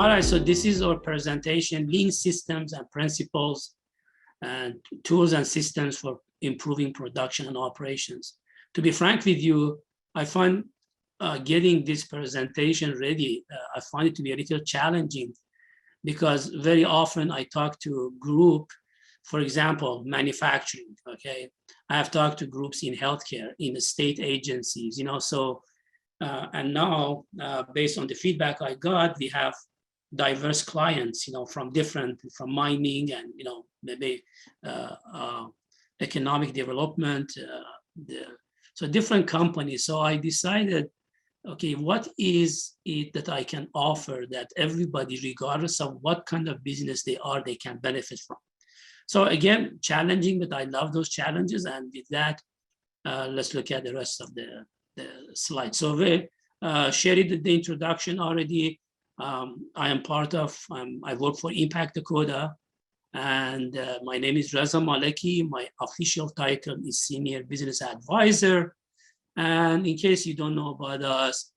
All right, so this is our presentation, lean systems and principles and tools and systems for improving production and operations. To be frank with you, I find getting this presentation ready, I find it to be a little challenging because very often I talk to a group, for example, manufacturing, okay? I have talked to groups in healthcare, in the state agencies, so, and now based on the feedback I got, we have diverse clients, from mining and, maybe economic development, so different companies. So I decided, okay, what is it that I can offer that everybody, regardless of what kind of business they are, they can benefit from? So again, challenging, but I love those challenges. And with that, let's look at the rest of the slides. So we shared the introduction already. I am part of, I work for Impact Dakota, and my name is Reza Maleki. My official title is Senior Business Advisor. And in case you don't know about us,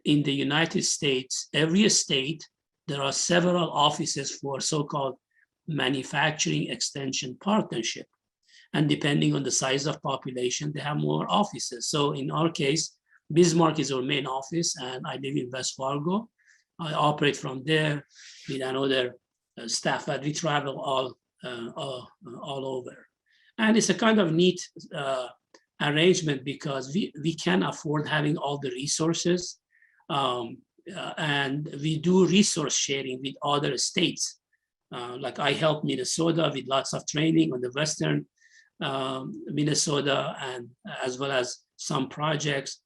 in the United States, every state, there are several offices for so-called manufacturing extension partnership. And depending on the size of population, they have more offices. So in our case, Bismarck is our main office, and I live in West Fargo. I operate from there with another staff, but we travel all over. And it's a kind of neat arrangement because we can afford having all the resources, and we do resource sharing with other states. Like I help Minnesota with lots of training on the Western Minnesota, and as well as some projects.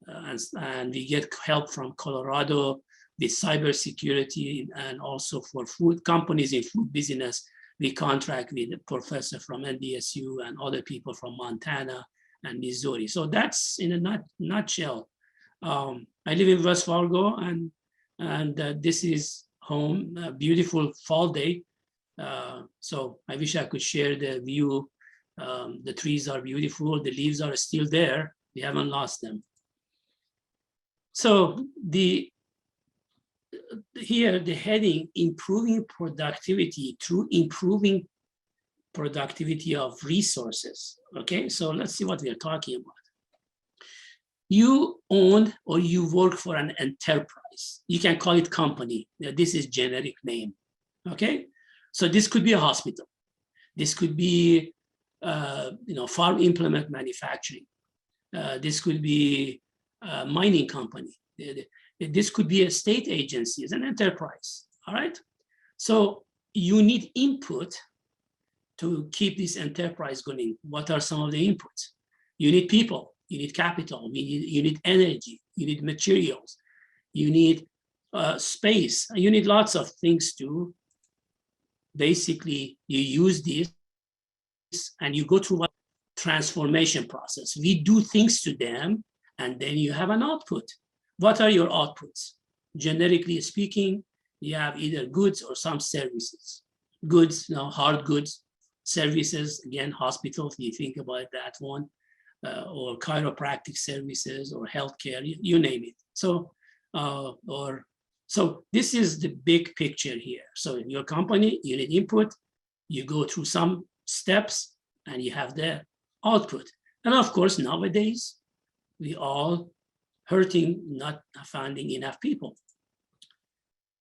And we get help from Colorado with cybersecurity, and also for food companies in food business. We contract with a professor from NDSU and other people from Montana and Missouri. So that's in a nutshell. I live in West Fargo, and this is home, a beautiful fall day. So I wish I could share the view. The trees are beautiful, the leaves are still there. We haven't lost them. So here the heading, improving productivity through improving productivity of resources. Okay, so let's see what we are talking about. You own or you work for an enterprise. You can call it company. This is generic name. Okay, so this could be a hospital. This could be farm implement manufacturing. This could be a mining company. This could be a state agency, as an enterprise. All right. So you need input to keep this enterprise going. What are some of the inputs? You need people. You need capital. You need energy. You need materials. You need space. You need lots of things to basically you use this and you go through a transformation process. We do things to them, and then you have an output. What are your outputs? Generically speaking, you have either goods or some services. Goods, hard goods, services, again, hospitals, you think about that one, or chiropractic services or healthcare, you name it. So, so this is the big picture here. So in your company, you need input, you go through some steps, and you have the output. And of course, nowadays, we all hurting, not finding enough people.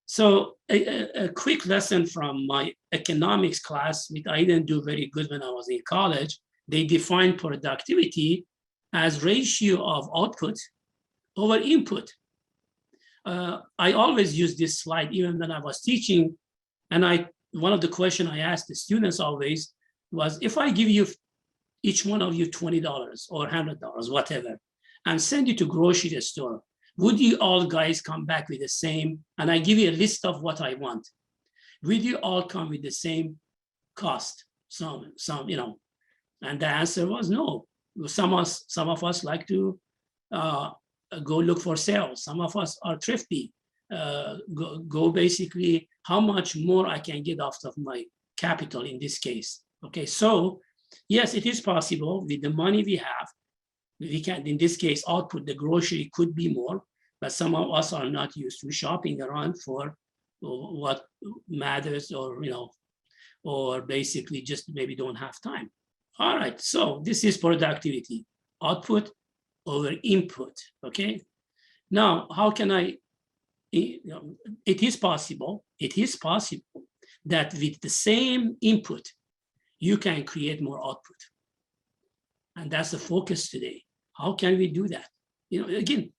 So a quick lesson from my economics class, which I didn't do very good when I was in college. They define productivity as ratio of output over input. I always use this slide, even when I was teaching. And one of the questions I asked the students always was, if I give you, each one of you $20 or $100, whatever, and send you to grocery store, would you all guys come back with the same? And I give you a list of what I want. Would you all come with the same cost? Some, and the answer was no. Some of us like to go look for sales. Some of us are thrifty. Go basically how much more I can get out of my capital in this case. Okay, so yes, it is possible with the money we have. We can, in this case, output the grocery could be more, but some of us are not used to shopping around for what matters, or or basically just maybe don't have time. All right, so this is productivity, output over input, okay? Now, how can it is possible that with the same input, you can create more output. And that's the focus today. How can we do that? Again,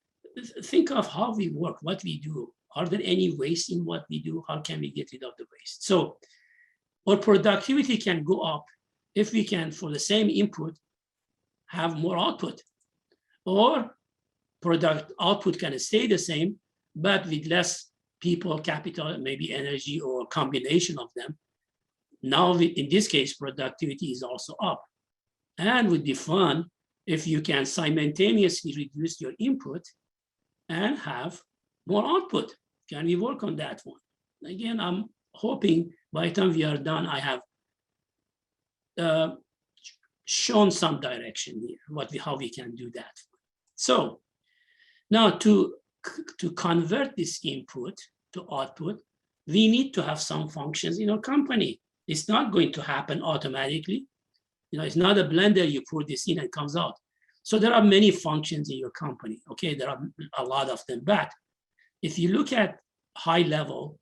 think of how we work, what we do. Are there any waste in what we do? How can we get rid of the waste? So our productivity can go up if we can, for the same input, have more output. Or product output can stay the same, but with less people, capital, maybe energy, or combination of them. Now, in this case, productivity is also up. And would be fun if you can simultaneously reduce your input and have more output. Can we work on that one? Again, I'm hoping by the time we are done, I have shown some direction here, how we can do that. So now to convert this input to output, we need to have some functions in our company. It's not going to happen automatically. It's not a blender, you pour this in and it comes out. So there are many functions in your company, okay? There are a lot of them, but if you look at high level,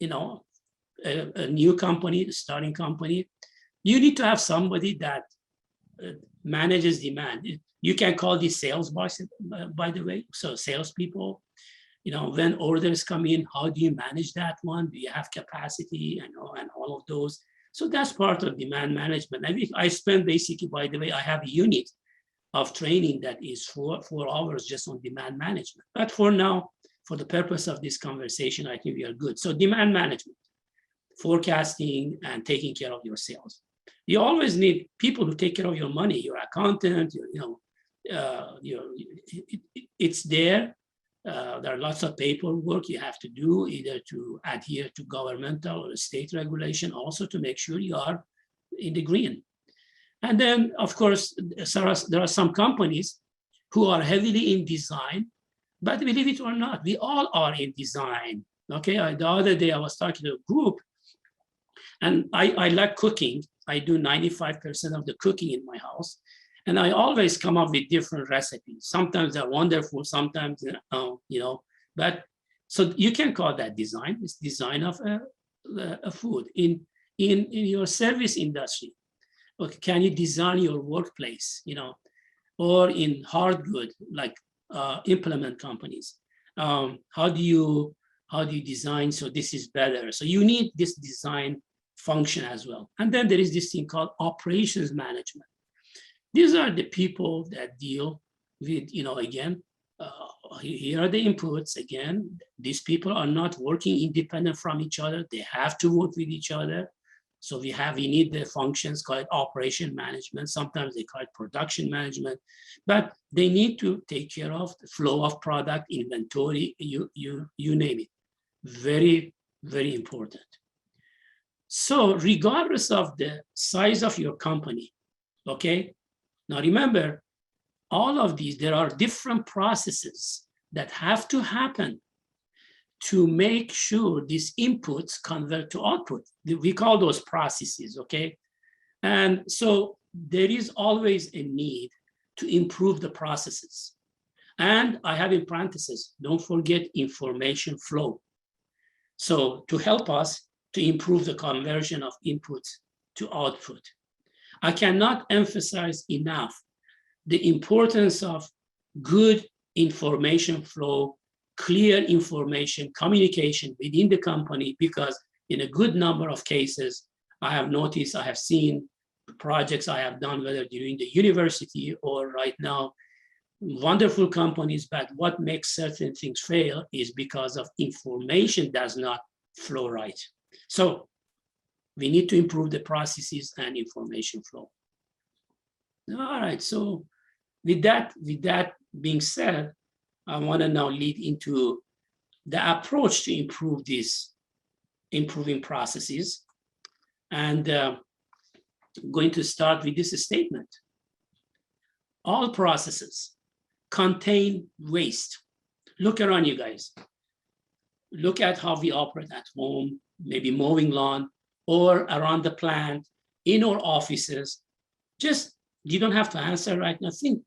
a new company, a starting company, you need to have somebody that manages demand. You can call these sales boys, by the way. So salespeople, when orders come in, how do you manage that one? Do you have capacity and all of those? So that's part of demand management. I spend basically, by the way, I have a unit of training that is 4 hours just on demand management. But for now, for the purpose of this conversation, I think we are good. So demand management, forecasting, and taking care of your sales. You always need people who take care of your money, your accountant, it's there. There are lots of paperwork you have to do, either to adhere to governmental or state regulation, also to make sure you are in the green. And then, of course, there are some companies who are heavily in design, but believe it or not, we all are in design. Okay, the other day I was talking to a group, and I like cooking. I do 95% of the cooking in my house. And I always come up with different recipes. Sometimes they're wonderful, sometimes, but so you can call that design. It's design of a food. In your service industry, okay, can you design your workplace, or in hard good, like implement companies? How do you design so this is better? So you need this design function as well. And then there is this thing called operations management. These are the people that deal with, again, here are the inputs. Again, these people are not working independent from each other. They have to work with each other. So we need the functions called operation management. Sometimes they call it production management, but they need to take care of the flow of product, inventory, you name it. Very, very important. So regardless of the size of your company, okay, now remember, all of these, there are different processes that have to happen to make sure these inputs convert to output. We call those processes, okay? And so there is always a need to improve the processes. And I have in parentheses, don't forget information flow. So to help us to improve the conversion of inputs to output. I cannot emphasize enough the importance of good information flow, clear information, communication within the company, because in a good number of cases, I have noticed, I have seen projects I have done, whether during the university or right now, wonderful companies, but what makes certain things fail is because of information does not flow right. So we need to improve the processes and information flow. All right, so with that being said, I want to now lead into the approach to improve these improving processes. And I'm going to start with this statement. All processes contain waste, Look around, you guys. Look at how we operate at home, maybe mowing lawn, or around the plant, in our offices. Just, you don't have to answer right now. Think,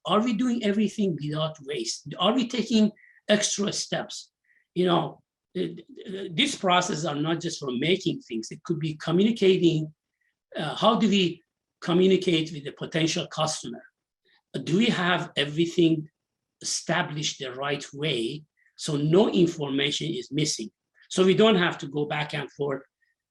are we doing everything without waste? Are we taking extra steps? You know, these processes are not just for making things. It could be communicating. How do we communicate with the potential customer? Do we have everything established the right way so no information is missing? So we don't have to go back and forth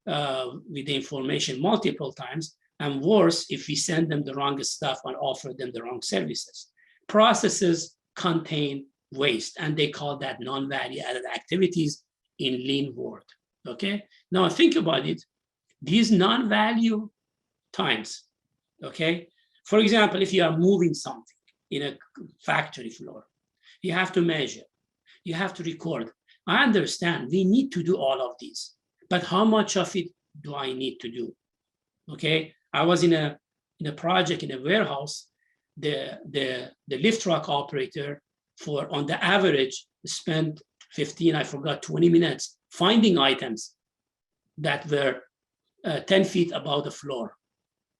with the information multiple times, and worse, if we send them the wrong stuff and offer them the wrong services. Processes contain waste, and they call that non-value added activities in lean world, okay? Now think about it, these non-value times, okay? For example, if you are moving something in a factory floor, you have to measure, you have to record. I understand we need to do all of these, but how much of it do I need to do? Okay, I was in a project in a warehouse. The lift truck operator, on the average, spent 20 minutes finding items that were 10 feet above the floor.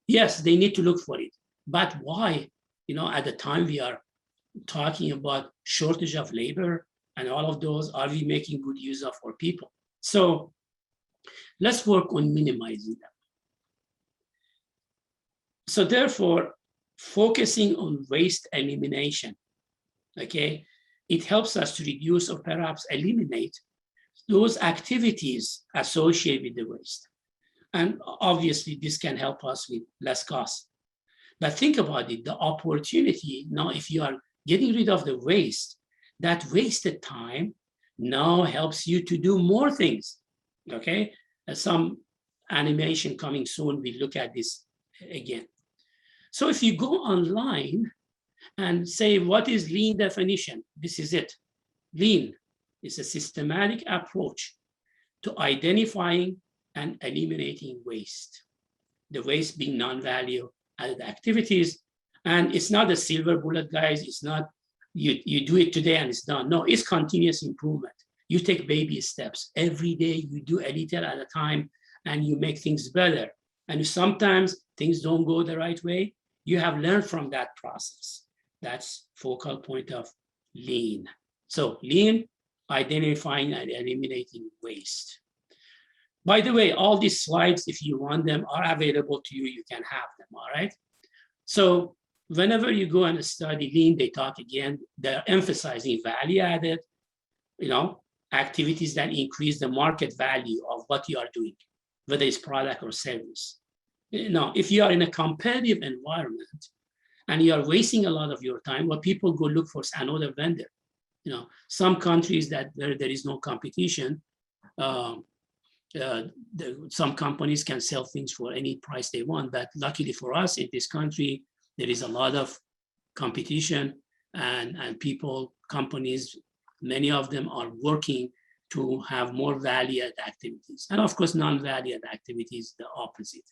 Yes, they need to look for it, but why? You know, at the time we are talking about shortage of labor and all of those, are we making good use of our people? So let's work on minimizing them. So therefore, focusing on waste elimination, okay, it helps us to reduce or perhaps eliminate those activities associated with the waste. And obviously, this can help us with less cost. But think about it, the opportunity now, if you are getting rid of the waste, that wasted time now helps you to do more things, okay? Some animation coming soon, we look at this again. So if you go online and say, what is lean definition? This is it. Lean is a systematic approach to identifying and eliminating waste. The waste being non-value added activities. And it's not a silver bullet, guys. It's not you do it today and it's done. No, it's continuous improvement. You take baby steps. Every day you do a little at a time and you make things better. And sometimes things don't go the right way. You have learned from that process. That's focal point of lean. So lean, identifying and eliminating waste. By the way, all these slides, if you want them, are available to you. You can have them, all right? So whenever you go and study lean, they talk again, they're emphasizing value added, you know, activities that increase the market value of what you are doing, whether it's product or service. Now, if you are in a competitive environment and you are wasting a lot of your time, well, people go look for another vendor. You know, some countries that where there is no competition, some companies can sell things for any price they want. But luckily for us in this country, there is a lot of competition, and people, companies, many of them are working to have more value-added activities. And of course, non-value-added activities, the opposite.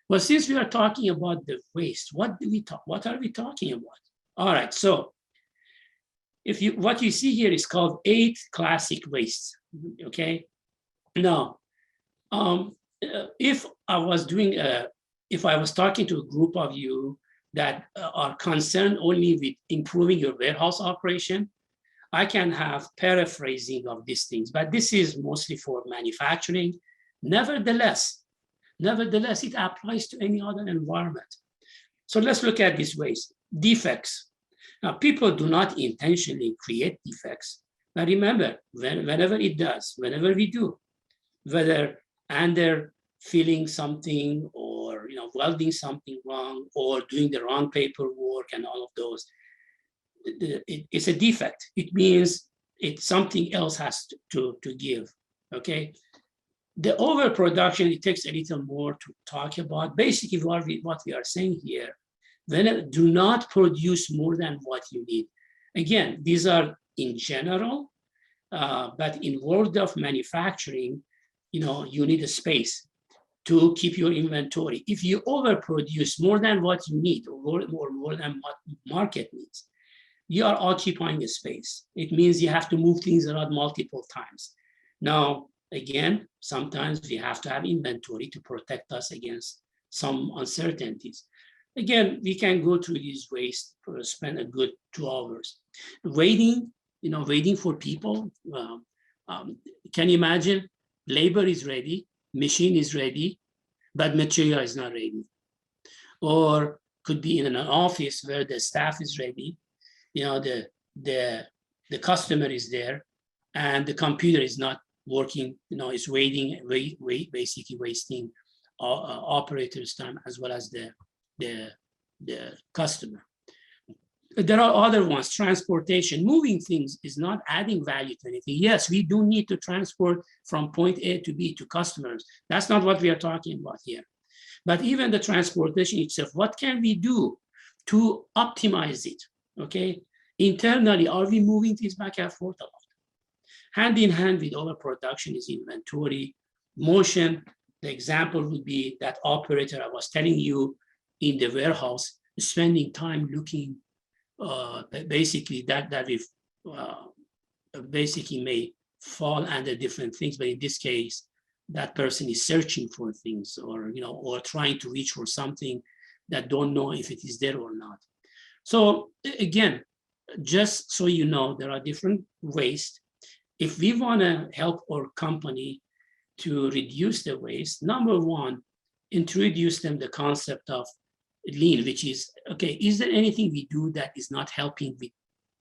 Well, since we are talking about the waste, what are we talking about? All right, so what you see here is called 8 classic wastes, okay? Now, if I was talking to a group of you that are concerned only with improving your warehouse operation, I can have paraphrasing of these things, but this is mostly for manufacturing. Nevertheless, it applies to any other environment. So let's look at this waste. Defects. Now, people do not intentionally create defects, but remember, whenever we do, whether under filling something or welding something wrong or doing the wrong paperwork and all of those, it's a defect. It means something else has to give, okay? The overproduction, it takes a little more to talk about. Basically, what we are saying here, then do not produce more than what you need. Again, these are in general, but in world of manufacturing, you need a space to keep your inventory. If you overproduce more than what you need or more than what market needs, you are occupying a space. It means you have to move things around multiple times. Now, again, sometimes we have to have inventory to protect us against some uncertainties. Again, we can go through these ways, spend a good 2 hours. Waiting, waiting for people. Can you imagine? Labor is ready, machine is ready, but material is not ready. Or could be in an office where the staff is ready, the customer is there, and the computer is not working, is waiting, basically wasting operator's time as well as the customer. There are other ones, transportation. Moving things is not adding value to anything. Yes, we do need to transport from point A to B to customers. That's not what we are talking about here. But even the transportation itself, what can we do to optimize it? Okay, internally, are we moving things back and forth a lot? Hand in hand with overproduction is inventory, motion. The example would be that operator I was telling you in the warehouse, spending time looking, basically that if basically may fall under different things, but in this case, that person is searching for things, or or trying to reach for something that don't know if it is there or not. So again, just so you know, there are different waste. If we want to help our company to reduce the waste, number one, introduce them the concept of lean, which is, okay, is there anything we do that is not helping with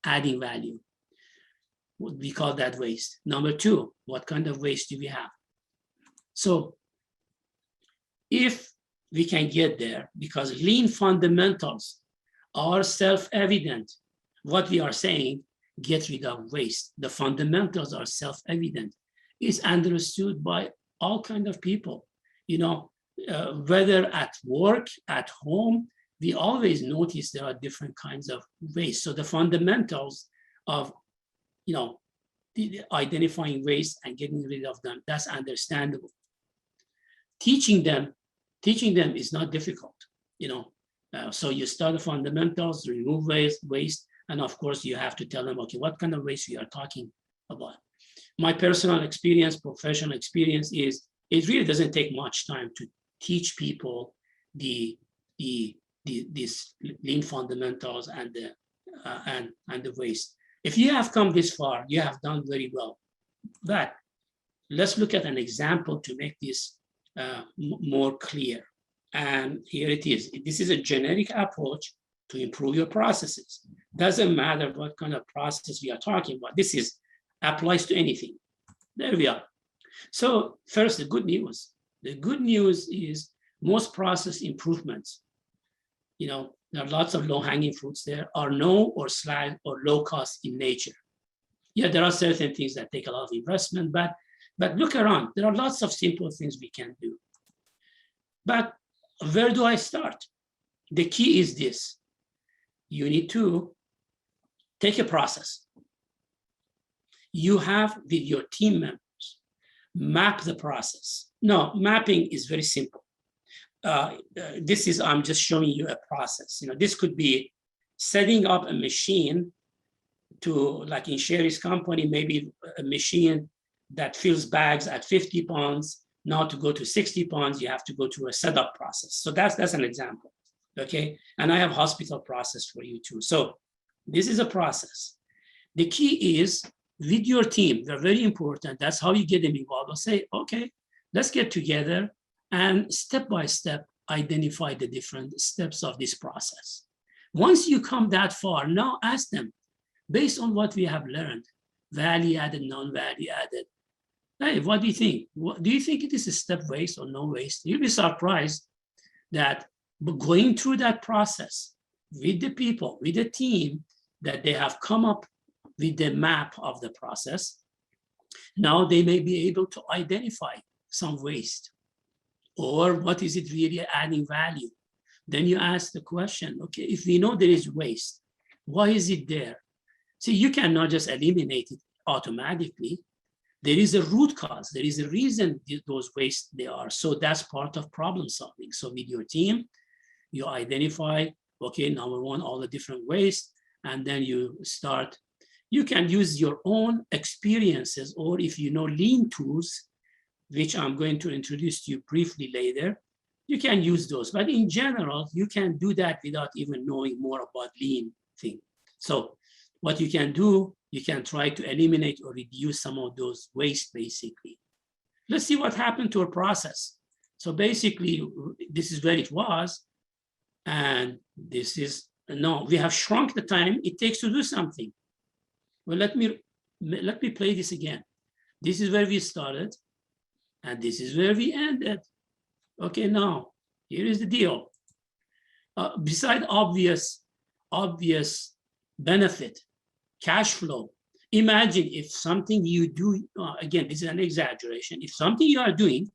adding value? We call that waste. Number two, what kind of waste do we have? So if we can get there, because lean fundamentals are self-evident, what we are saying, get rid of waste. The fundamentals are self-evident. It's understood by all kinds of people, whether at work, at home, we always notice there are different kinds of waste. So the fundamentals of, identifying waste and getting rid of them, that's understandable. Teaching them is not difficult, so you start the fundamentals, remove waste, and of course you have to tell them, okay, what kind of waste we are talking about. My personal experience, professional experience is, it really doesn't take much time to teach people these lean fundamentals and the waste. If you have come this far, you have done very well. But let's look at an example to make this more clear. And here it is. This is a generic approach to improve your processes. Doesn't matter what kind of process we are talking about. This applies to anything. There we are. So first, the good news. The good news is most process improvements, there are lots of low-hanging fruits there, are no or slight or low cost in nature. Yeah, there are certain things that take a lot of investment, but look around. There are lots of simple things we can do. But where do I start? The key is this. You need to take a process. You have with your team members, map the process. No, mapping is very simple. I'm just showing you a process. This could be setting up a machine to, like in Sherry's company, maybe a machine that fills bags at 50 pounds. Now to go to 60 pounds, you have to go through a setup process. So that's an example, okay? And I have hospital process for you too. So this is a process. The key is with your team, they're very important. That's how you get them involved. I'll say, okay, let's get together and step by step, identify the different steps of this process. Once you come that far, now ask them, based on what we have learned, value added, non-value added, hey, what do you think? Do you think it is a step waste or no waste? You'll be surprised that going through that process with the people, with the team, that they have come up with the map of the process. Now they may be able to identify some waste, or what is it really adding value? Then you ask the question, okay, if we know there is waste, why is it there? See, you cannot just eliminate it automatically. There is a root cause. There is a reason those wastes they are. So that's part of problem solving. So with your team, you identify, okay, number one, all the different wastes. and then you start. You can use your own experiences, or if you know lean tools, which I'm going to introduce to you briefly later, you can use those. But in general, you can do that without even knowing more about lean thing. So what you can do, you can try to eliminate or reduce some of those waste, basically. Let's see what happened to our process. So basically, this is where it was. And this is, no, we have shrunk the time it takes to do something. Well, let me play this again. This is where we started, and this is where we ended. Okay, now, here is the deal. Beside obvious benefit, cash flow, imagine if something you do, again, this is an exaggeration, if something you are doing,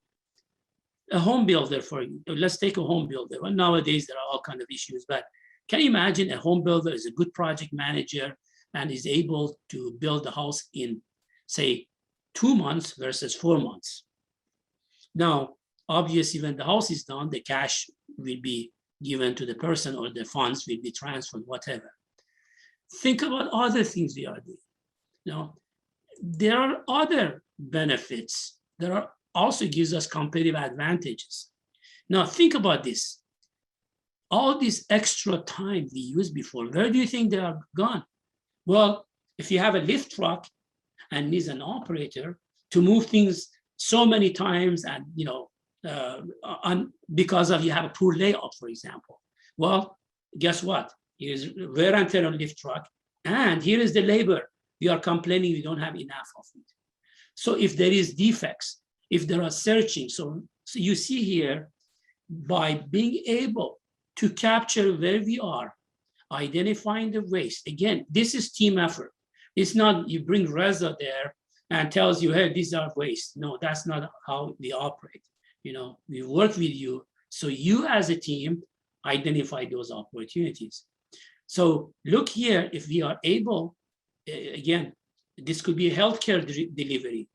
a home builder for you, let's take a home builder. Well, nowadays there are all kinds of issues, but can you imagine a home builder is a good project manager and is able to build the house in, say, 2 months versus 4 months? Now, obviously, when the house is done, the cash will be given to the person or the funds will be transferred, whatever. Think about other things we are doing. Now, there are other benefits that are also gives us competitive advantages. Now, think about this. All this extra time we used before, where do you think they are gone? Well, if you have a lift truck and needs an operator to move things so many times, and because of you have a poor layout, for example. Well, guess what? Here's wear and tear on lift truck, and here is the labor. We are complaining we don't have enough of it. So if there is defects, if there are searching, so you see here, by being able to capture where we are, identifying the waste. Again, this is team effort. It's not you bring Reza there and tells you, hey, these are waste. No, that's not how we operate. We work with you, so you as a team identify those opportunities. So look here, if we are able, again, this could be a healthcare delivery.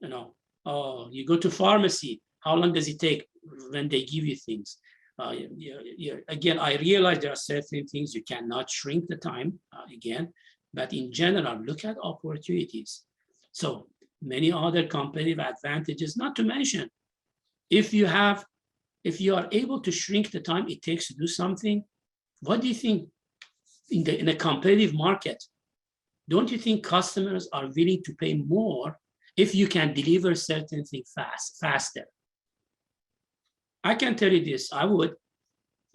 You go to pharmacy, how long does it take when they give you things? Again, I realize there are certain things you cannot shrink the time, again, but in general, look at opportunities. So many other competitive advantages, not to mention, if you are able to shrink the time it takes to do something, what do you think in a competitive market? Don't you think customers are willing to pay more if you can deliver certain things faster? I can tell you this, I would.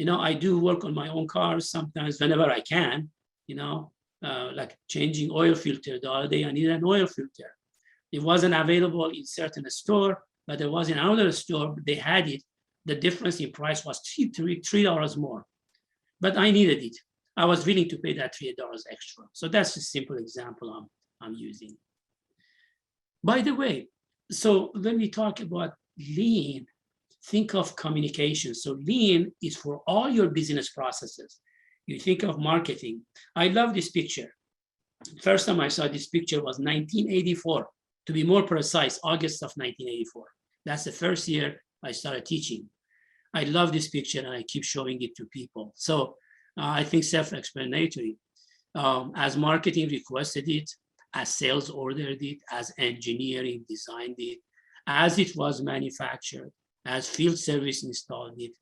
I do work on my own cars sometimes whenever I can, like changing oil filter. The other day I needed an oil filter. It wasn't available in certain store, but there was in another store, they had it. The difference in price was $3 more, but I needed it. I was willing to pay that $3 extra. So that's a simple example I'm using. By the way, so when we talk about lean, think of communication. So lean is for all your business processes. You think of marketing. I love this picture. First time I saw this picture was 1984. To be more precise, August of 1984. That's the first year I started teaching. I love this picture and I keep showing it to people. So I think self-explanatory. As marketing requested it, as sales ordered it, as engineering designed it, as it was manufactured, as field service installed it,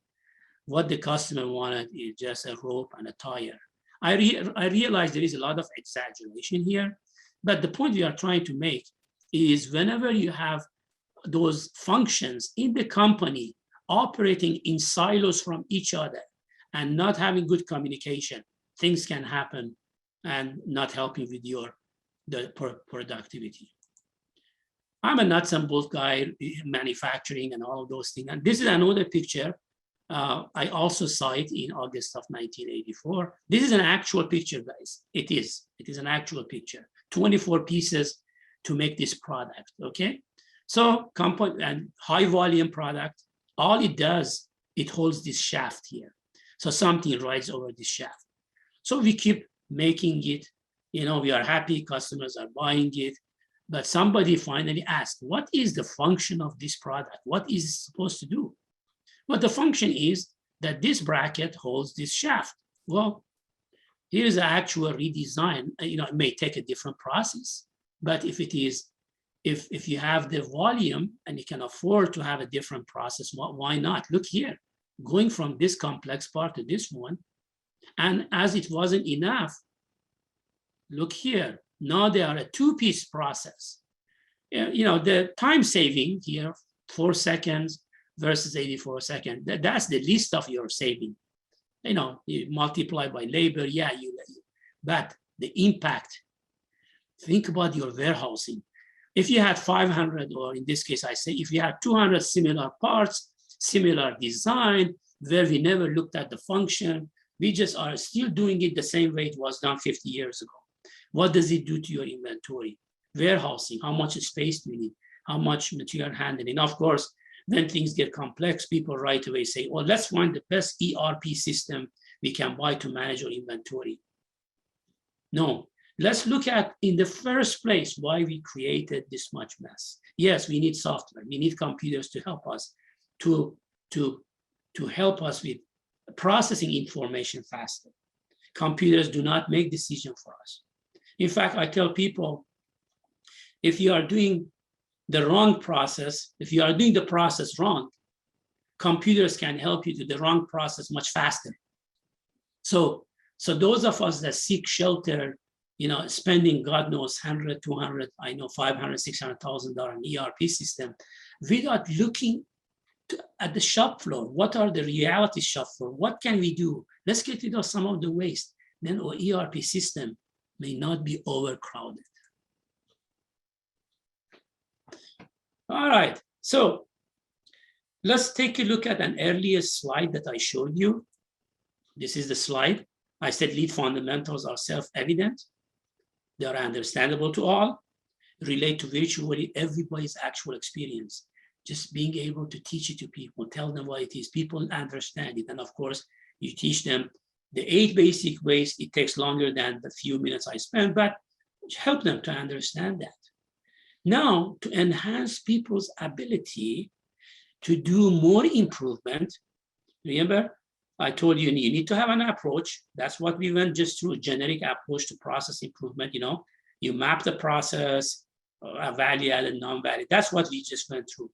what the customer wanted is just a rope and a tire. I realize there is a lot of exaggeration here, but the point we are trying to make is whenever you have those functions in the company operating in silos from each other and not having good communication, things can happen and not helping with the productivity. I'm a nuts and bolts guy, manufacturing and all of those things. And this is another picture I also saw it in August of 1984. This is an actual picture, guys. It is an actual picture. 24 pieces to make this product, okay? So and high volume product, all it does, it holds this shaft here. So something rides over this shaft. So we keep making it, we are happy, customers are buying it, but somebody finally asked, what is the function of this product? What is it supposed to do? Well, the function is that this bracket holds this shaft. Well, Here is an actual redesign. It may take a different process, but if it is, if you have the volume and you can afford to have a different process, why not? Look here, going from this complex part to this one, and as it wasn't enough, look here, now they are a two-piece process. The time saving here, 4 seconds versus 84 seconds, that's the least of your saving. You multiply by labor, yeah, but the impact, think about your warehousing. If you had 500, or in this case, I say, if you had 200 similar parts, similar design, where we never looked at the function, we just are still doing it the same way it was done 50 years ago. What does it do to your inventory? Warehousing, how much space do you need? How much material handling? Of course, when things get complex, people right away say, oh, let's find the best ERP system we can buy to manage our inventory. No, let's look at, in the first place, why we created this much mess. Yes, we need software. We need computers to help us, to help us with processing information faster. Computers do not make decisions for us. In fact, I tell people, if you are doing the wrong process, if you are doing the process wrong, computers can help you do the wrong process much faster. So those of us that seek shelter, spending God knows 100, 200, I know 500, $600,000 an ERP system, without looking at the shop floor. What are the reality shop floor? What can we do? Let's get rid of some of the waste. Then our ERP system may not be overcrowded. All right, so let's take a look at an earlier slide that I showed you. This is the slide. I said lead fundamentals are self-evident. They are understandable to all, relate to virtually everybody's actual experience. Just being able to teach it to people, tell them what it is, people understand it. And of course, you teach them the 8 basic ways. It takes longer than the few minutes I spent, but help them to understand that. Now, to enhance people's ability to do more improvement, remember, I told you you need to have an approach. That's what we went just through, a generic approach to process improvement. You map the process, value added, non-value. That's what we just went through.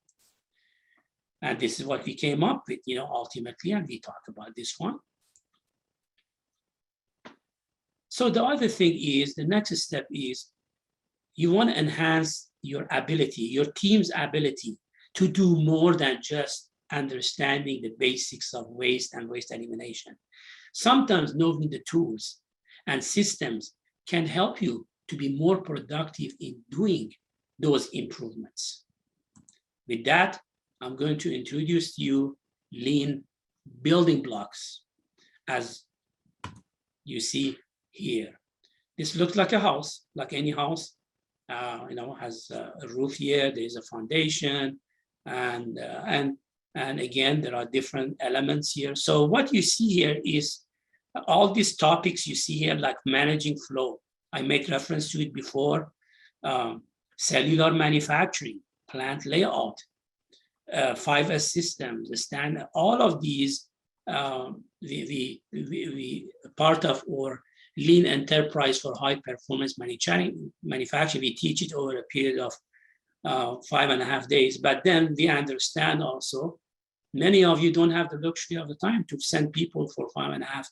And this is what we came up with, ultimately, and we talked about this one. So the other thing is, the next step is, you want to enhance your ability, your team's ability to do more than just understanding the basics of waste and waste elimination. Sometimes knowing the tools and systems can help you to be more productive in doing those improvements. With that, I'm going to introduce to you lean building blocks, as you see here. This looks like a house, like any house. Has a roof here, there's a foundation, and again, there are different elements here. So what you see here is all these topics you see here, like managing flow. I made reference to it before. Cellular manufacturing, plant layout, 5S systems, the standard, all of these, we part of our lean enterprise for high performance manufacturing. We teach it over a period of 5.5 days, but then we understand also, many of you don't have the luxury of the time to send people for 5.5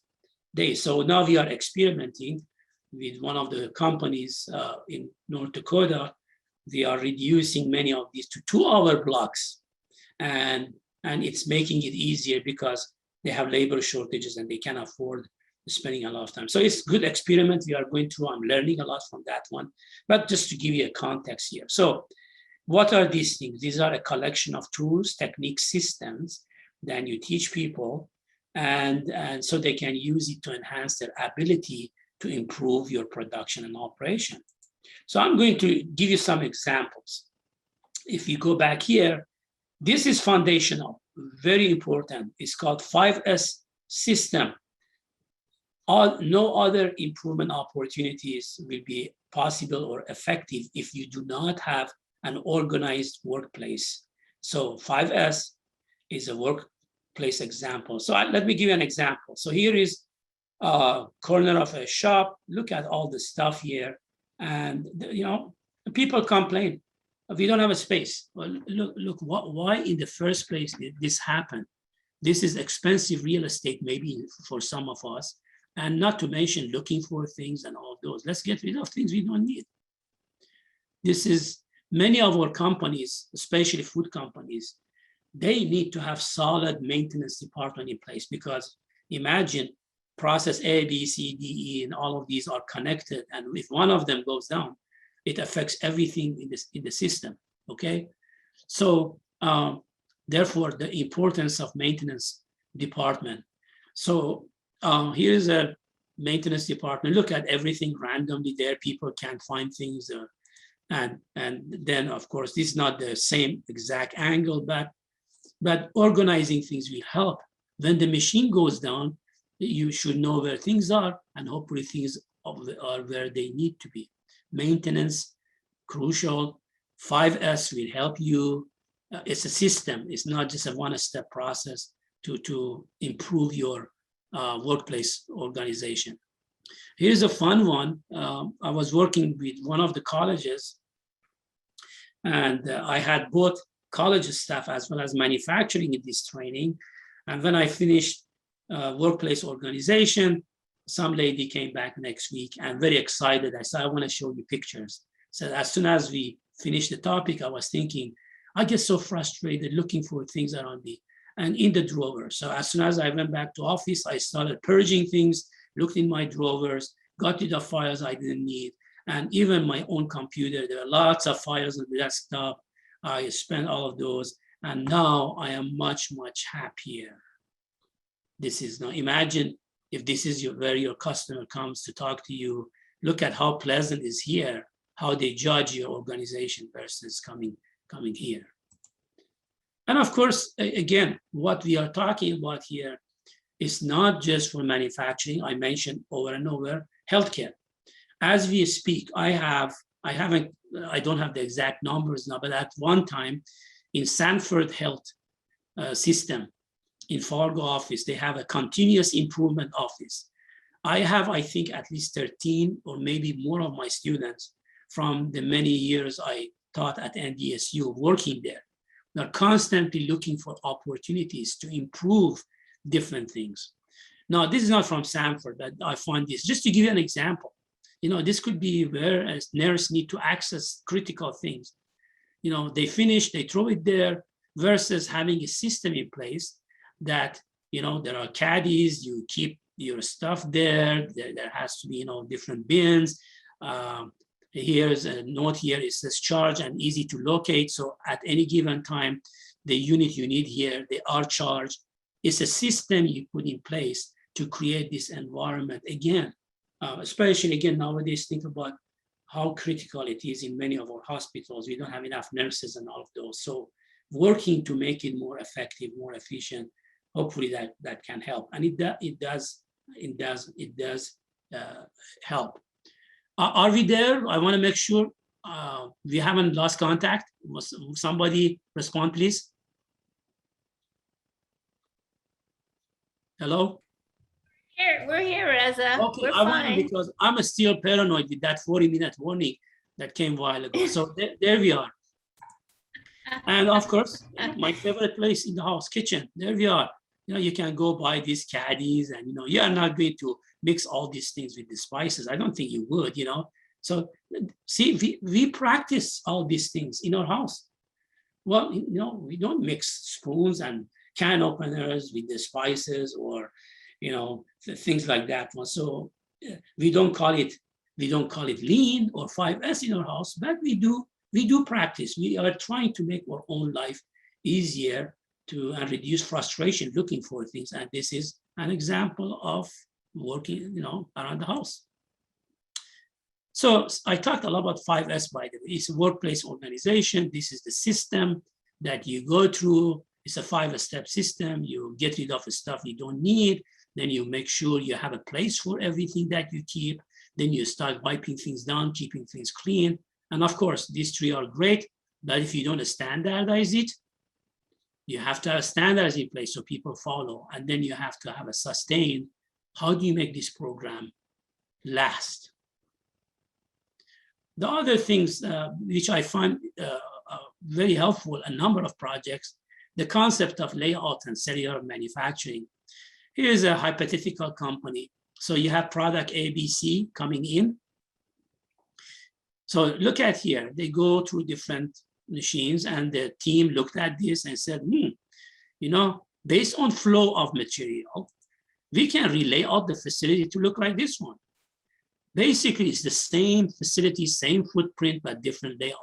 days. So now we are experimenting with one of the companies in North Dakota. We are reducing many of these to 2-hour blocks, and it's making it easier because they have labor shortages and they can afford spending a lot of time. So it's a good experiment we are going through. I'm learning a lot from that one, but just to give you a context here. So what are these things? These are a collection of tools, techniques, systems that you teach people, and so they can use it to enhance their ability to improve your production and operation. So I'm going to give you some examples. If you go back here, this is foundational, very important. It's called 5S system. No other improvement opportunities will be possible or effective if you do not have an organized workplace. So 5S is a workplace example. So let me give you an example. So here is corner of a shop. Look at all the stuff here. And, people complain, we don't have a space. Well, look, why in the first place did this happen? This is expensive real estate, maybe for some of us, and not to mention looking for things and all those. Let's get rid of things we don't need. This is many of our companies, especially food companies, they need to have solid maintenance department in place, because imagine process A, B, C, D, E, and all of these are connected. And if one of them goes down, it affects everything in the system, okay? So therefore, the importance of maintenance department. So here's a maintenance department. Look at everything randomly there. People can't find things. And then, of course, this is not the same exact angle, but organizing things will help. When the machine goes down, you should know where things are, and hopefully things are where they need to be. Maintenance, crucial. 5S will help you. It's a system. It's not just a one-step process to improve your workplace organization. Here's a fun one. I was working with one of the colleges, and I had both college staff as well as manufacturing in this training. And when I finished workplace organization, some lady came back next week and very excited. I said, I want to show you pictures. So as soon as we finished the topic, I was thinking, I get so frustrated looking for things around me and in the drawer. So as soon as I went back to office, I started purging things, looked in my drawers, got rid of files I didn't need. And even my own computer, there are lots of files on the desktop. I spent all of those. And now I am much, much happier. This is now, imagine if this is where your customer comes to talk to you, look at how pleasant is here, how they judge your organization versus coming here. And of course, again, what we are talking about here is not just for manufacturing. I mentioned over and over, healthcare. As we speak, I don't have the exact numbers now, but at one time in Sanford Health System, in Fargo office, they have a continuous improvement office. I have, I think, at least 13 or maybe more of my students from the many years I taught at NDSU working there. They're constantly looking for opportunities to improve different things. Now, this is not from Sanford, but I find this, just to give you an example. This could be where a nurse need to access critical things. They finish, they throw it there, versus having a system in place that, there are caddies, you keep your stuff there. There has to be, different bins. Here's a note here, it says charge and easy to locate. So at any given time, the unit you need here, they are charged. It's a system you put in place to create this environment. Again, especially again, nowadays, think about how critical it is in many of our hospitals. We don't have enough nurses and all of those. So working to make it more effective, more efficient, hopefully that can help. And it does help. Are we there? I want to make sure we haven't lost contact. Somebody respond, please. Hello? We're here, Reza. Okay, we're I fine. want, because I'm still paranoid with that 40-minute warning that came a while ago. So there we are. And of course, my favorite place in the house, kitchen. There we are. You can go buy these caddies, and you are not going to mix all these things with the spices. I don't think you would, So see, we practice all these things in our house. Well, we don't mix spoons and can openers with the spices or, things like that. So we don't call it lean or 5S in our house, but we do practice. We are trying to make our own life easier and reduce frustration looking for things. And this is an example of working, around the house. So I talked a lot about 5S, by the way. It's a workplace organization. This is the system that you go through. It's a 5-step system. You get rid of the stuff you don't need. Then you make sure you have a place for everything that you keep. Then you start wiping things down, keeping things clean. And of course, these three are great, but if you don't standardize it, you have to have standards in place so people follow. And then you have to have a sustained how do you make this program last? The other things which I find very helpful, a number of projects, the concept of layout and cellular manufacturing. Here's a hypothetical company. So you have product ABC coming in. So look at here, they go through different machines and the team looked at this and said, you know, based on flow of material, we can relay out the facility to look like this one. Basically, it's the same facility, same footprint, but different layout.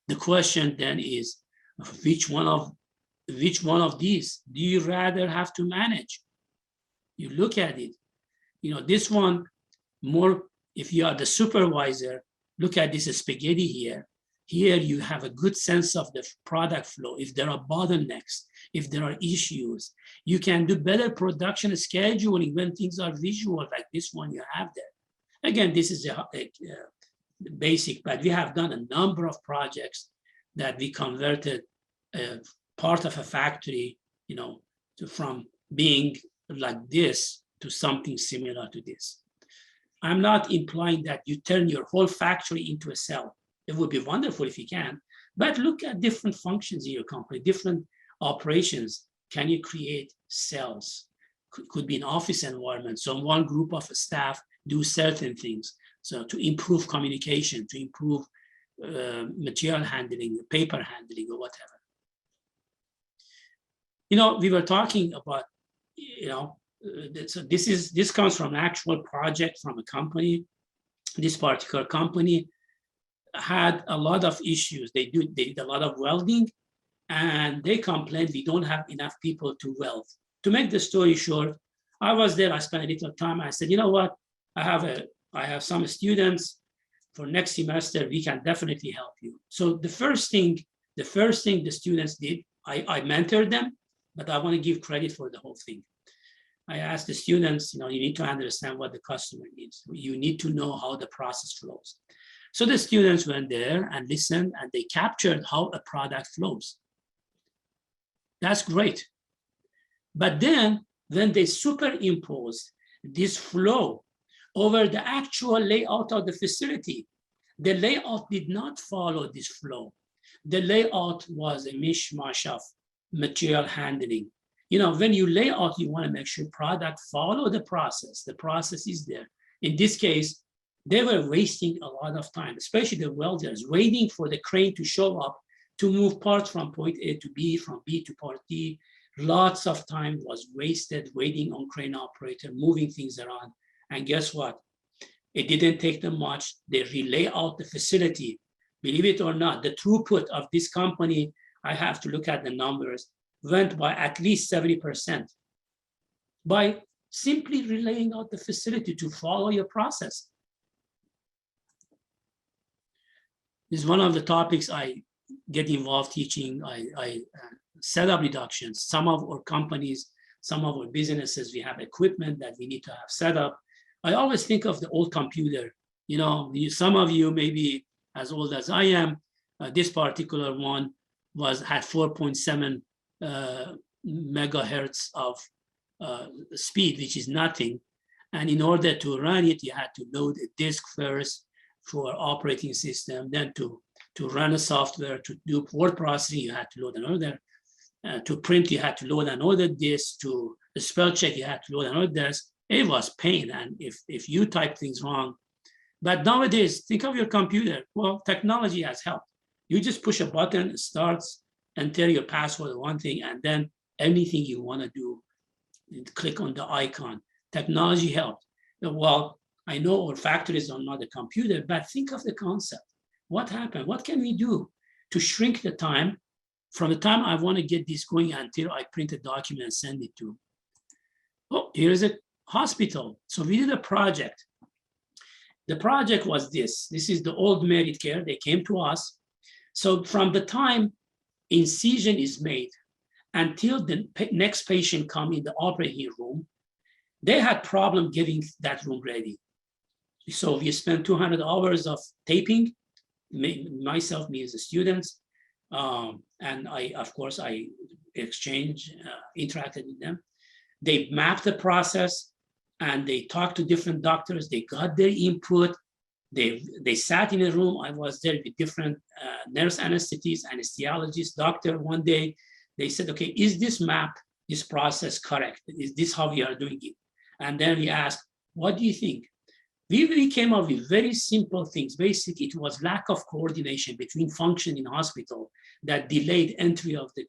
The question then is, which one of these do you rather have to manage? You look at it, you know, this one more, if you are the supervisor, look at this spaghetti here. Here you have a good sense of the product flow. If there are bottlenecks, if there are issues, you can do better production scheduling when things are visual like this one you have there. Again, this is a basic, but we have done a number of projects that we converted part of a factory, you know, from being like this to something similar to this. I'm not implying that you turn your whole factory into a cell. It would be wonderful if you can, but look at different functions in your company, different operations. Can you create cells? Could be an office environment. So one group of staff do certain things. So to improve communication, to improve material handling, paper handling, or whatever. You know, we were talking about, you know, so this comes from an actual project from a company. This particular company had a lot of issues. They did a lot of welding, and they complained we don't have enough people to weld. To make the story short, I was there. I spent a little time. I said, you know what? I have some students for next semester. We can definitely help you. So the first thing the students did, I mentored them, but I want to give credit for the whole thing. I asked the students, you know, you need to understand what the customer needs. You need to know how the process flows. So the students went there and listened, and they captured how a product flows. That's great. But then when they superimposed this flow over the actual layout of the facility, the layout did not follow this flow. The layout was a mishmash of material handling. You know, when you lay out, you want to make sure product follow the process. The process is there. In this case, they were wasting a lot of time, especially the welders, waiting for the crane to show up to move parts from point A to B, from B to part D. Lots of time was wasted waiting on crane operator, moving things around. And guess what? It didn't take them much. They relay out the facility. Believe it or not, the throughput of this company, I have to look at the numbers, went by at least 70% by simply relaying out the facility to follow your process. This is one of the topics I get involved teaching. I set up reductions. Some of our companies, some of our businesses, we have equipment that we need to have set up. I always think of the old computer. You know, some of you may be as old as I am. This particular one had 4.7 megahertz of speed, which is nothing. And in order to run it, you had to load a disk first for operating system, then to run a software, to do word processing, you had to load another. To print, you had to load another disk. To spell check, you had to load another disk. It was pain, and if you type things wrong. But nowadays, think of your computer. Well, technology has helped. You just push a button, it starts, enter your password or one thing, and then anything you want to do, click on the icon. Technology helped. Well, I know our factories are not a computer, but think of the concept. What happened? What can we do to shrink the time from the time I want to get this going until I print a document and send it to? Oh, here's a hospital. So we did a project. The project was this. This is the old merit care. They came to us. So from the time incision is made until the next patient come in the operating room, they had problem getting that room ready. So we spent 200 hours of taping, myself, me as a student, and of course, I interacted with them. They mapped the process and they talked to different doctors. They got their input. They sat in a room. I was there with different nurse anesthetists, anesthesiologists, doctor. One day they said, okay, is this map, this process correct? Is this how we are doing it? And then we asked, what do you think? We really came up with very simple things. Basically, it was lack of coordination between function in hospital that delayed entry of the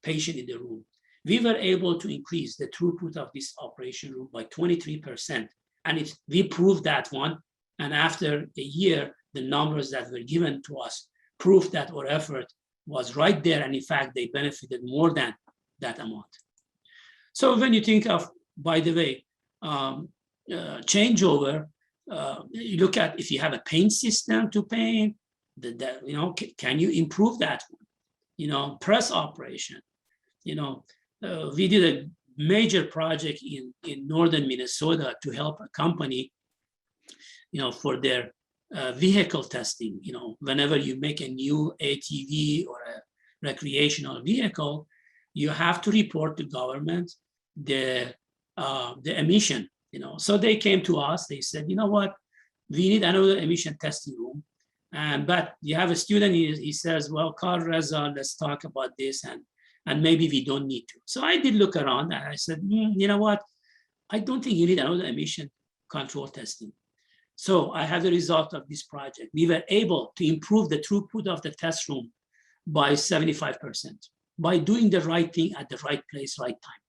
patient in the room. We were able to increase the throughput of this operation room by 23%. And we proved that one. And after a year, the numbers that were given to us proved that our effort was right there. And in fact, they benefited more than that amount. So when you think of, by the way, changeover, you look at if you have a paint system to paint, can you improve that one? Press operation. We did a major project in northern Minnesota to help a company, for their vehicle testing. Whenever you make a new ATV or a recreational vehicle, you have to report to government the emission. So they came to us. They said, you know what, we need another emission testing room. But you have a student. He says, well, Carl Reza, let's talk about this, and maybe we don't need to. So I did look around and I said, you know what? I don't think you need another emission control testing. So I have the result of this project. We were able to improve the throughput of the test room by 75% by doing the right thing at the right place, right time.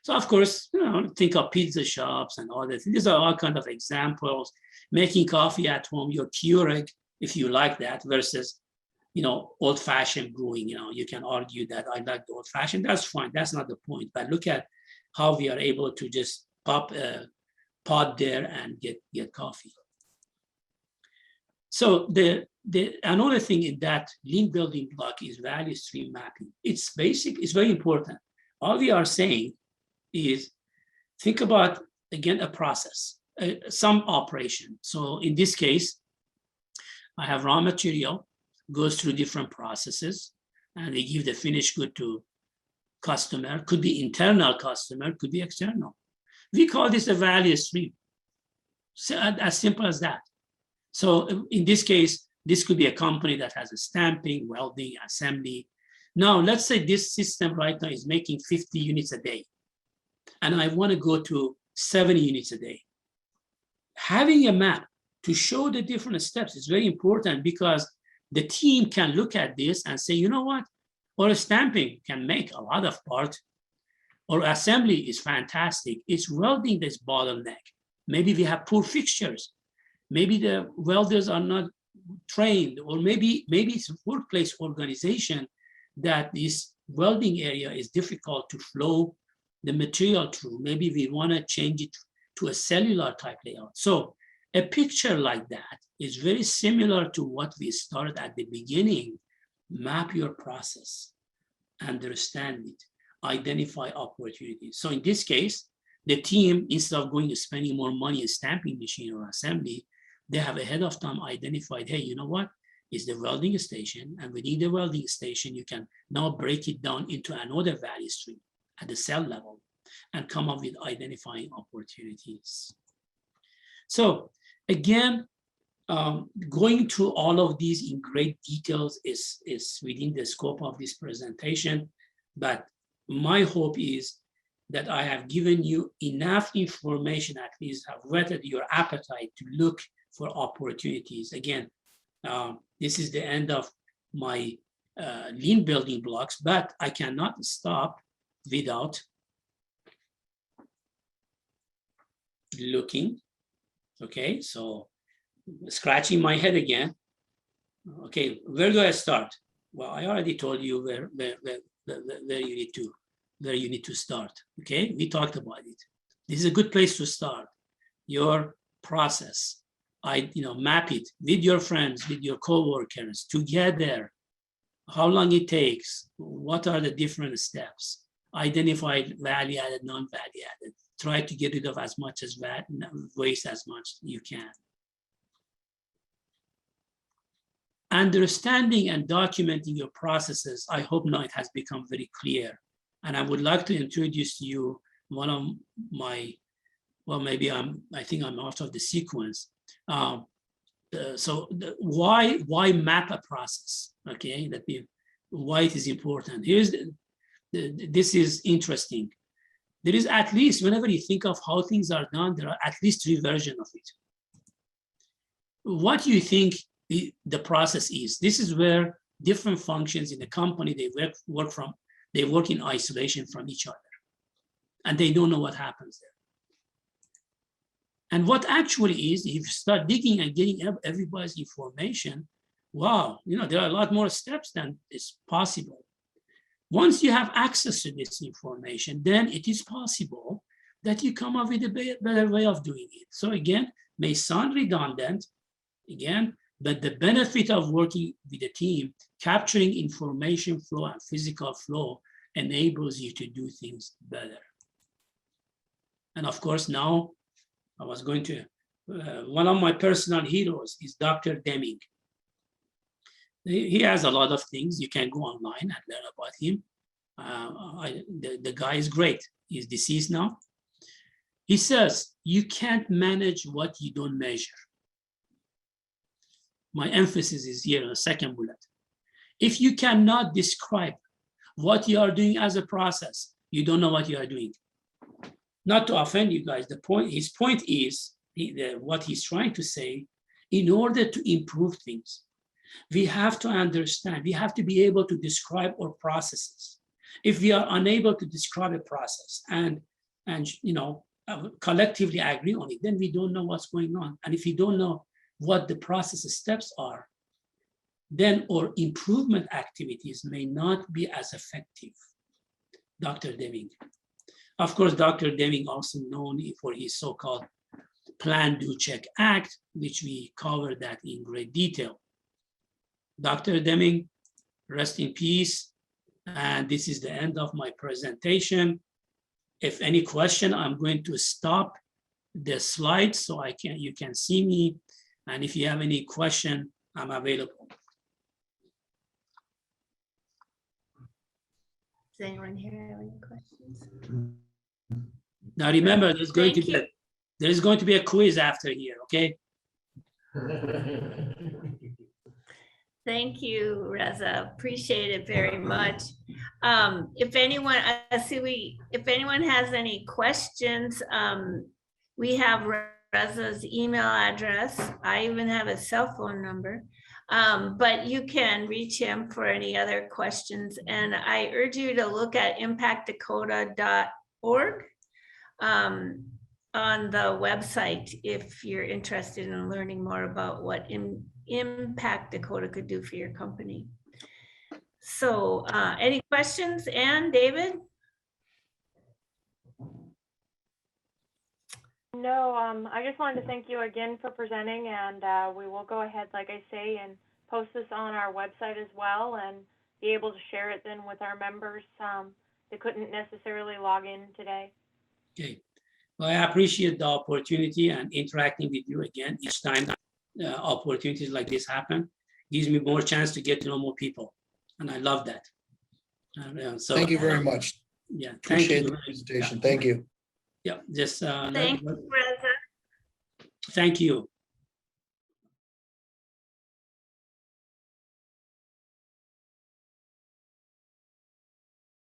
So of course, think of pizza shops and all that. These are all kind of examples. Making coffee at home, your Keurig, if you like that, versus old-fashioned brewing. You can argue that I like the old-fashioned. That's fine. That's not the point. But look at how we are able to just pop a pot there and get coffee. So another thing in that lean building block is value stream mapping. It's basic. It's very important. All we are saying is think about, again, a process, some operation. So in this case, I have raw material, goes through different processes, and we give the finished good to customer. Could be internal customer, could be external. We call this a value stream. So as simple as that. So in this case, this could be a company that has a stamping, welding, assembly. Now, let's say this system right now is making 50 units a day, and I want to go to 70 units a day. Having a map to show the different steps is very important, because the team can look at this and say, you know what, or stamping can make a lot of parts, or assembly is fantastic. It's welding that's bottleneck. Maybe we have poor fixtures. Maybe the welders are not trained, or maybe it's workplace organization that this welding area is difficult to flow the material through. Maybe we want to change it to a cellular type layout. So a picture like that is very similar to what we started at the beginning. Map your process, understand it, identify opportunities. So in this case, the team, instead of going to spending more money in stamping machine or assembly, they have ahead of time identified, hey, you know what? It's the welding station, and within the welding station, you can now break it down into another value stream at the cell level and come up with identifying opportunities. So again, going through all of these in great details is within the scope of this presentation, but my hope is that I have given you enough information, at least have whetted your appetite to look for opportunities. Again, this is the end of my lean building blocks, but I cannot stop without looking. Okay, so scratching my head again. Okay, where do I start? Well, I already told you where you need to start. Okay, we talked about it. This is a good place to start your process. Map it with your friends, with your coworkers together. How long it takes? What are the different steps? Identify value added, non-value added. Try to get rid of as much as waste as much you can. Understanding and documenting your processes, I hope now it has become very clear. And I would like to introduce to you one of my, well, maybe I think I'm out of the sequence. Why map a process? Okay, why it is important. This is interesting. There is at least, whenever you think of how things are done, there are at least 3 versions of it. What do you think the process is? This is where different functions in the company, they work in isolation from each other, and they don't know what happens there. And what actually is, if you start digging and getting everybody's information, wow, there are a lot more steps than is possible. Once you have access to this information, then it is possible that you come up with a better way of doing it. So again, may sound redundant, again, but the benefit of working with a team, capturing information flow and physical flow enables you to do things better. And of course, now I was going to, one of my personal heroes is Dr. Deming. He has a lot of things. You can go online and learn about him. The guy is great. He's deceased now. He says, you can't manage what you don't measure. My emphasis is here on the second bullet. If you cannot describe what you are doing as a process, you don't know what you are doing. Not to offend you guys, his point is, what he's trying to say, in order to improve things, we have to understand, we have to be able to describe our processes. If we are unable to describe a process and collectively agree on it, then we don't know what's going on. And if we don't know what the process steps are, then our improvement activities may not be as effective. Dr. Deming. Of course, Dr. Deming also known for his so-called Plan, Do, Check, Act, which we covered that in great detail. Dr. Deming, rest in peace. And this is the end of my presentation. If any question, I'm going to stop the slides so you can see me. And if you have any question, I'm available. Does anyone here have any questions? Now remember, there's going to be a quiz after here, okay? Thank you, Reza. Appreciate it very much. If anyone has any questions, we have Reza's email address. I even have a cell phone number, but you can reach him for any other questions. And I urge you to look at impactdakota.org on the website if you're interested in learning more about what Impact Dakota could do for your company. So any questions, Ann, David? No, I just wanted to thank you again for presenting, and we will go ahead, like I say, and post this on our website as well and be able to share it then with our members that couldn't necessarily log in today. Okay. Well, I appreciate the opportunity and interacting with you again each time opportunities like this happen. Gives me more chance to get to know more people. And I love that. So thank you very much. Yeah, Appreciate the presentation. Thank you. Yeah, just Thank you, Reza. thank you.